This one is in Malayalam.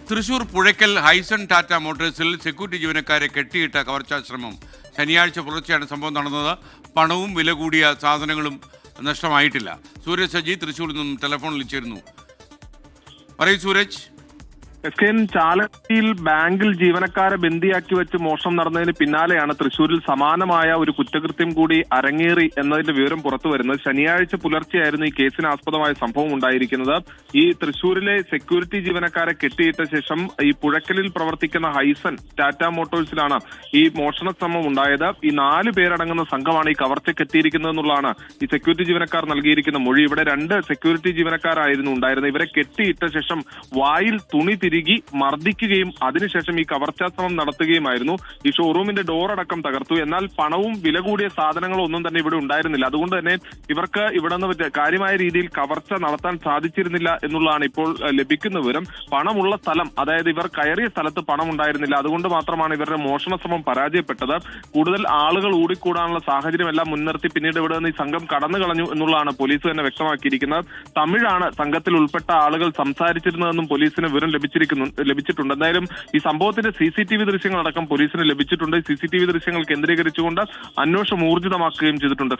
തൃശൂർ പുഴയ്ക്കൽ ഹൈസൺ ടാറ്റ മോട്ടോഴ്സിൽ സെക്യൂരിറ്റി ജീവനക്കാരെ കെട്ടിയിട്ട കവർച്ചാശ്രമം ശനിയാഴ്ച പുലർച്ചെയാണ് സംഭവം നടന്നത്. പണവും വില കൂടിയ സാധനങ്ങളും നഷ്ടമായിട്ടില്ല. സൂരജ് സജി തൃശൂരിൽ നിന്നും ടെലിഫോണിൽ ചേരുന്നു. പറയൂ സൂരജ്. ചാലക്കുടിയിൽ ബാങ്കിൽ ജീവനക്കാരെ ബന്ദിയാക്കി വെച്ച് മോഷണം നടന്നതിന് പിന്നാലെയാണ് തൃശൂരിൽ സമാനമായ ഒരു കുറ്റകൃത്യം കൂടി അരങ്ങേറി എന്നതിന്റെ വിവരം പുറത്തു വരുന്നത്. ശനിയാഴ്ച പുലർച്ചെയായിരുന്നു ഈ കേസിന് ആസ്പദമായ സംഭവം ഉണ്ടായിരിക്കുന്നത്. ഈ തൃശൂരിലെ സെക്യൂരിറ്റി ജീവനക്കാരെ കെട്ടിയിട്ട ശേഷം ഈ പുഴക്കലിൽ പ്രവർത്തിക്കുന്ന ഹൈസൺ ടാറ്റ മോട്ടോഴ്സിലാണ് ഈ മോഷണ ശ്രമം ഉണ്ടായത്. ഈ 4 പേരടങ്ങുന്ന സംഘമാണ് ഈ കവർച്ചയ്ക്ക് എത്തിയിരിക്കുന്നത് എന്നുള്ളതാണ് ഈ സെക്യൂരിറ്റി ജീവനക്കാർ നൽകിയിരിക്കുന്ന മൊഴി. ഇവിടെ 2 സെക്യൂരിറ്റി ജീവനക്കാരായിരുന്നു ഉണ്ടായിരുന്നത്. ഇവരെ കെട്ടിയിട്ട ശേഷം വായിൽ തുണി തിരികി മർദ്ദിക്കുകയും അതിനുശേഷം ഈ കവർച്ചാശ്രമം നടത്തുകയുമായിരുന്നു. ഈ ഷോറൂമിന്റെ ഡോർ അടക്കം തകർത്തു. എന്നാൽ പണവും വില കൂടിയ സാധനങ്ങളും ഒന്നും തന്നെ ഇവിടെ ഉണ്ടായിരുന്നില്ല. അതുകൊണ്ട് തന്നെ ഇവർക്ക് ഇവിടെ നിന്ന് കാര്യമായ രീതിയിൽ കവർച്ച നടത്താൻ സാധിച്ചിരുന്നില്ല എന്നുള്ളതാണ് ഇപ്പോൾ ലഭിക്കുന്ന വിവരം. പണമുള്ള സ്ഥലം, അതായത് ഇവർ കയറിയ സ്ഥലത്ത് പണം ഉണ്ടായിരുന്നില്ല. അതുകൊണ്ട് മാത്രമാണ് ഇവരുടെ മോഷണ ശ്രമം പരാജയപ്പെട്ടത്. കൂടുതൽ ആളുകൾ ഓടിക്കൂടാനുള്ള സാഹചര്യം എല്ലാം മുൻനിർത്തി പിന്നീട് ഇവിടെ നിന്ന് ഈ സംഘം കടന്നു കളഞ്ഞു എന്നുള്ളതാണ് പോലീസ് തന്നെ വ്യക്തമാക്കിയിരിക്കുന്നത്. തമിഴാണ് സംഘത്തിൽ ഉൾപ്പെട്ട ആളുകൾ സംസാരിച്ചിരുന്നതെന്നും പോലീസിന് വിവരം ലഭിച്ചിട്ടുണ്ട്. എന്തായാലും ഈ സംഭവത്തിന്റെ CCTV ദൃശ്യങ്ങളടക്കം പോലീസിന് ലഭിച്ചിട്ടുണ്ട്. CCTV ദൃശ്യങ്ങൾ കേന്ദ്രീകരിച്ചുകൊണ്ട് അന്വേഷണം ഊർജിതമാക്കുകയും ചെയ്തിട്ടുണ്ട്.